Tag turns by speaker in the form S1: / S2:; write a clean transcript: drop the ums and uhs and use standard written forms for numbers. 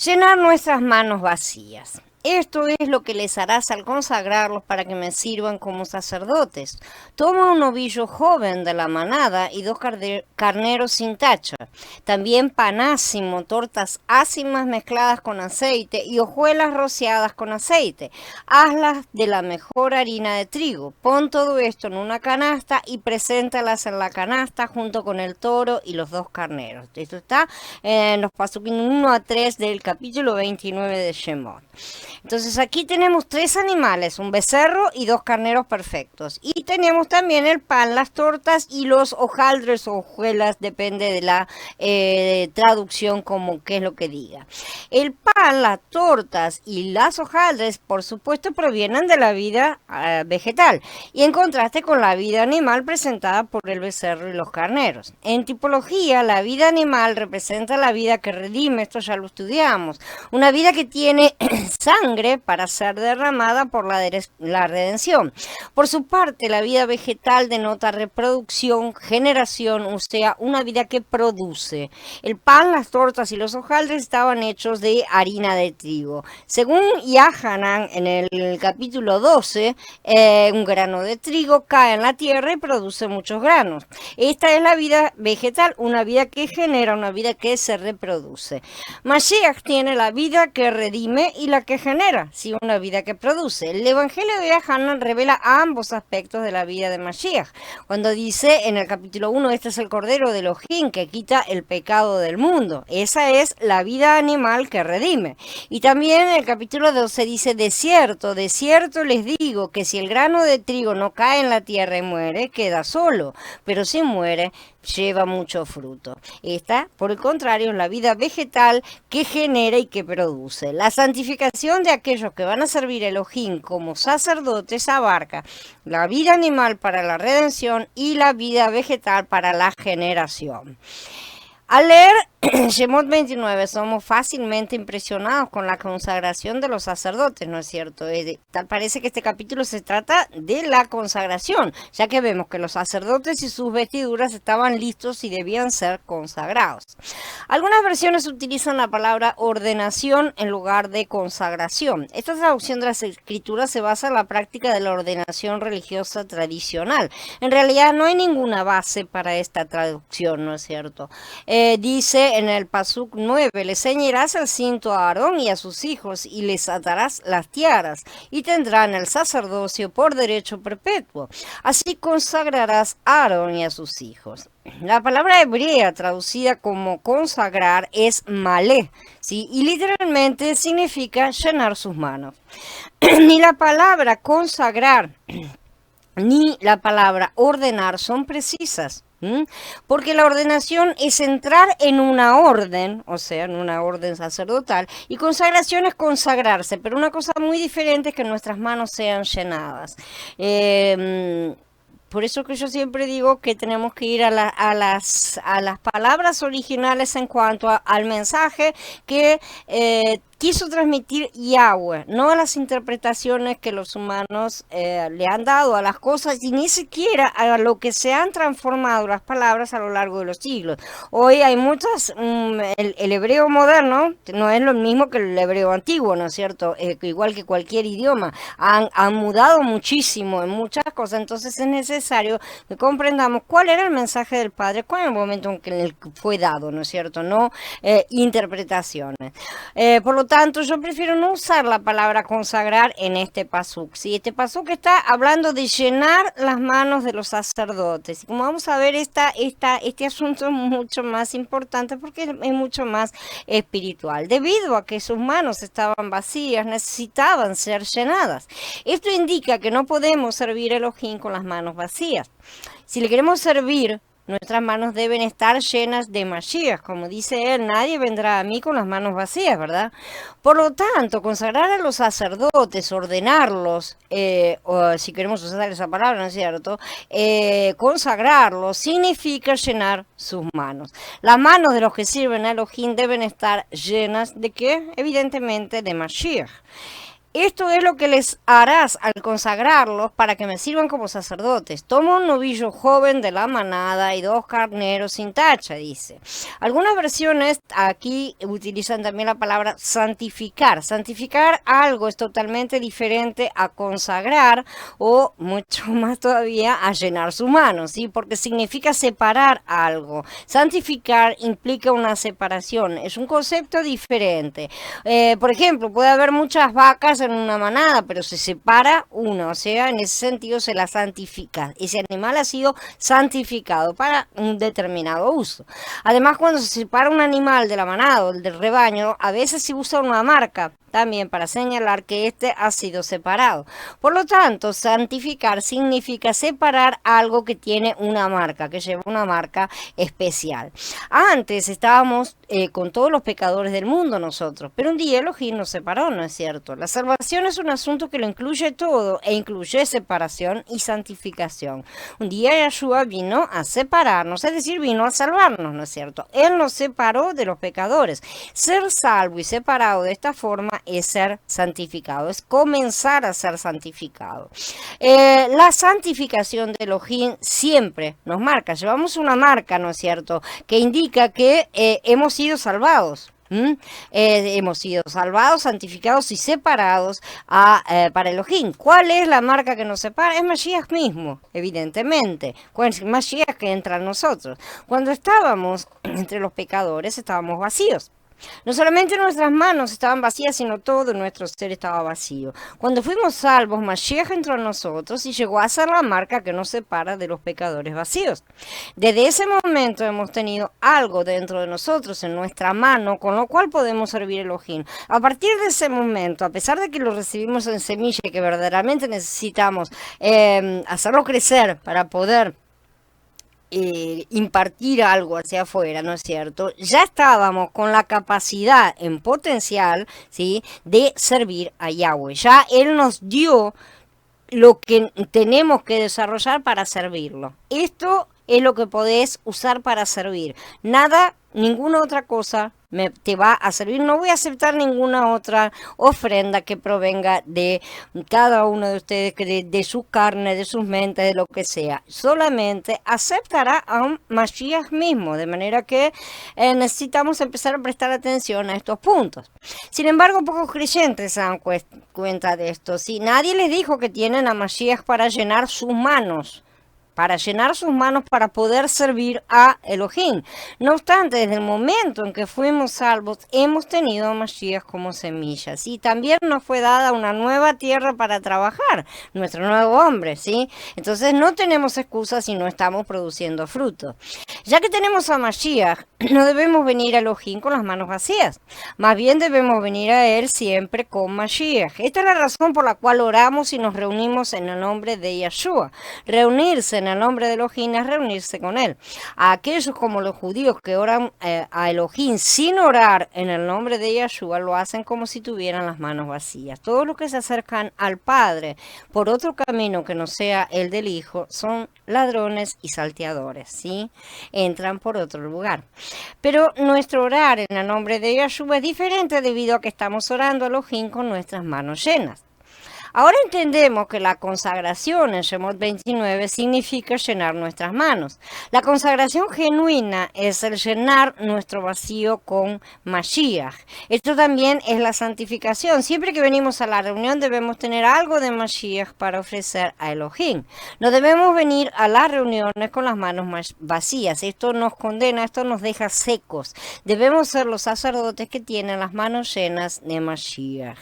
S1: Llenar nuestras manos vacías. Esto es lo que les harás al consagrarlos para que me sirvan como sacerdotes. Toma un novillo joven de la manada y dos carneros sin tacha. También panácimo, tortas ácimas mezcladas con aceite y hojuelas rociadas con aceite. Hazlas de la mejor harina de trigo. Pon todo esto en una canasta y preséntalas en la canasta junto con el toro y los dos carneros. Esto está en los pasukim 1 a 3 del capítulo 29 de Shemot. Entonces aquí tenemos tres animales, un becerro y dos carneros perfectos. Y tenemos también el pan, las tortas y los hojaldres o hojuelas, depende de la traducción como qué es lo que diga. El pan, las tortas y las hojaldres, por supuesto, provienen de la vida vegetal y en contraste con la vida animal presentada por el becerro y los carneros. En tipología, la vida animal representa la vida que redime, esto ya lo estudiamos, una vida que tiene sangre para ser derramada por la redención. Por su parte, la vida vegetal denota reproducción, generación, o sea, una vida que produce. El pan, las tortas y los hojaldres estaban hechos de harina de trigo. Según Yahanan, en el capítulo 12, un grano de trigo cae en la tierra y produce muchos granos. Esta es la vida vegetal, una vida que genera, una vida que se reproduce. Mashiach tiene la vida que redime y la que genera, sí, una vida que produce. El Evangelio de Hanan revela ambos aspectos de la vida de Mashiach. Cuando dice en el capítulo 1, este es el Cordero de Elohim que quita el pecado del mundo. Esa es la vida animal que redime. Y también en el capítulo 12 dice, de cierto les digo que si el grano de trigo no cae en la tierra y muere, queda solo, pero si muere, lleva mucho fruto. Esta, por el contrario, es la vida vegetal que genera y que produce. La santificación de aquellos que van a servir a Elohim como sacerdotes abarca la vida animal para la redención y la vida vegetal para la generación. Al leer Shemot 29 somos fácilmente impresionados con la consagración de los sacerdotes, ¿no es cierto? Tal parece que este capítulo se trata de la consagración, ya que vemos que los sacerdotes y sus vestiduras estaban listos y debían ser consagrados. Algunas versiones utilizan la palabra ordenación en lugar de consagración. Esta traducción de las escrituras se basa en la práctica de la ordenación religiosa tradicional. En realidad no hay ninguna base para esta traducción, ¿no es cierto? Dice en el Pasuk 9, le ceñirás el cinto a Aarón y a sus hijos y les atarás las tiaras y tendrán el sacerdocio por derecho perpetuo. Así consagrarás a Aarón y a sus hijos. La palabra hebrea traducida como consagrar es malé, ¿sí? Y literalmente significa llenar sus manos. Ni la palabra consagrar ni la palabra ordenar son precisas. Porque la ordenación es entrar en una orden, o sea, en una orden sacerdotal, y consagración es consagrarse, pero una cosa muy diferente es que nuestras manos sean llenadas. Por eso que yo siempre digo que tenemos que ir a las palabras originales en cuanto al mensaje que quiso transmitir Yahweh, no a las interpretaciones que los humanos le han dado a las cosas y ni siquiera a lo que se han transformado las palabras a lo largo de los siglos. Hoy hay muchas, el hebreo moderno no es lo mismo que el hebreo antiguo, ¿no es cierto? Igual que cualquier idioma, han mudado muchísimo en muchas cosas, entonces es necesario que comprendamos cuál era el mensaje del Padre, cuál era el momento en que fue dado, ¿no es cierto? No interpretaciones. Por lo tanto, yo prefiero no usar la palabra consagrar en este pasuk. ¿Sí? Este pasuk está hablando de llenar las manos de los sacerdotes. Y como vamos a ver, este asunto es mucho más importante porque es mucho más espiritual. Debido a que sus manos estaban vacías, necesitaban ser llenadas. Esto indica que no podemos servir a Elohim con las manos vacías. Si le queremos servir, nuestras manos deben estar llenas de Mashiach. Como dice él, nadie vendrá a mí con las manos vacías, ¿verdad? Por lo tanto, consagrar a los sacerdotes, ordenarlos, o si queremos usar esa palabra, ¿no es cierto? Consagrarlos significa llenar sus manos. Las manos de los que sirven a Elohim deben estar llenas ¿de qué? Evidentemente de Mashiach. Esto es lo que les harás al consagrarlos para que me sirvan como sacerdotes. Toma un novillo joven de la manada y 2 carneros sin tacha, dice. Algunas versiones aquí utilizan también la palabra santificar. Santificar algo es totalmente diferente a consagrar o mucho más todavía a llenar su mano, ¿sí? Porque significa separar algo. Santificar implica una separación, es un concepto diferente. Por ejemplo, puede haber muchas vacas en una manada, pero se separa una, o sea, en ese sentido se la santifica. Ese animal ha sido santificado para un determinado uso. Además, cuando se separa un animal de la manada o del rebaño, a veces se usa una marca también para señalar que éste ha sido separado. Por lo tanto, santificar significa separar algo que tiene una marca, que lleva una marca especial. Antes estábamos con todos los pecadores del mundo nosotros, pero un día Elohim nos separó, ¿no es cierto? La salvación es un asunto que lo incluye todo e incluye separación y santificación. Un día Yeshua vino a separarnos, es decir, vino a salvarnos, ¿no es cierto? Él nos separó de los pecadores. Ser salvo y separado de esta forma es ser santificado, es comenzar a ser santificado. La santificación de Elohim siempre nos marca, llevamos una marca, ¿no es cierto?, que indica que hemos sido salvados. Hemos sido salvados, santificados y separados para Elohim. ¿Cuál es la marca que nos separa? Es Mashiach mismo, evidentemente. Es Mashiach que entra en nosotros. Cuando estábamos entre los pecadores, estábamos vacíos. No solamente nuestras manos estaban vacías, sino todo nuestro ser estaba vacío. Cuando fuimos salvos, Mashiach entró en nosotros y llegó a ser la marca que nos separa de los pecadores vacíos. Desde ese momento hemos tenido algo dentro de nosotros, en nuestra mano, con lo cual podemos servir a Elohim. A partir de ese momento, a pesar de que lo recibimos en semilla y que verdaderamente necesitamos hacerlo crecer para poder impartir algo hacia afuera, ¿no es cierto? Ya estábamos con la capacidad en potencial, ¿sí?, de servir a Yahweh. Ya Él nos dio lo que tenemos que desarrollar para servirlo. Esto es lo que podés usar para servir. Nada, ninguna otra cosa te va a servir. No voy a aceptar ninguna otra ofrenda que provenga de cada uno de ustedes, de su carne, de sus mentes, de lo que sea. Solamente aceptará a un Mashiach mismo, de manera que necesitamos empezar a prestar atención a estos puntos. Sin embargo, pocos creyentes se dan cuenta de esto. Si nadie les dijo que tienen a Mashiach para llenar sus manos, para poder servir a Elohim. No obstante, desde el momento en que fuimos salvos, hemos tenido a Mashiach como semillas. Y también nos fue dada una nueva tierra para trabajar, nuestro nuevo hombre, ¿sí? Entonces no tenemos excusas si no estamos produciendo fruto. Ya que tenemos a Mashiach, no debemos venir a Elohim con las manos vacías. Más bien debemos venir a Él siempre con Mashiach. Esta es la razón por la cual oramos y nos reunimos en el nombre de Yeshua. Reunirse en el nombre de Elohim es reunirse con Él. A aquellos como los judíos que oran a Elohim sin orar en el nombre de Yeshua, lo hacen como si tuvieran las manos vacías. Todos los que se acercan al Padre por otro camino que no sea el del Hijo son ladrones y salteadores, ¿sí? Entran por otro lugar. Pero nuestro orar en el nombre de Yeshua es diferente debido a que estamos orando a Elohim con nuestras manos llenas. Ahora entendemos que la consagración en Shemot 29 significa llenar nuestras manos. La consagración genuina es el llenar nuestro vacío con Mashiach. Esto también es la santificación. Siempre que venimos a la reunión debemos tener algo de Mashiach para ofrecer a Elohim. No debemos venir a las reuniones con las manos vacías. Esto nos condena, esto nos deja secos. Debemos ser los sacerdotes que tienen las manos llenas de Mashiach.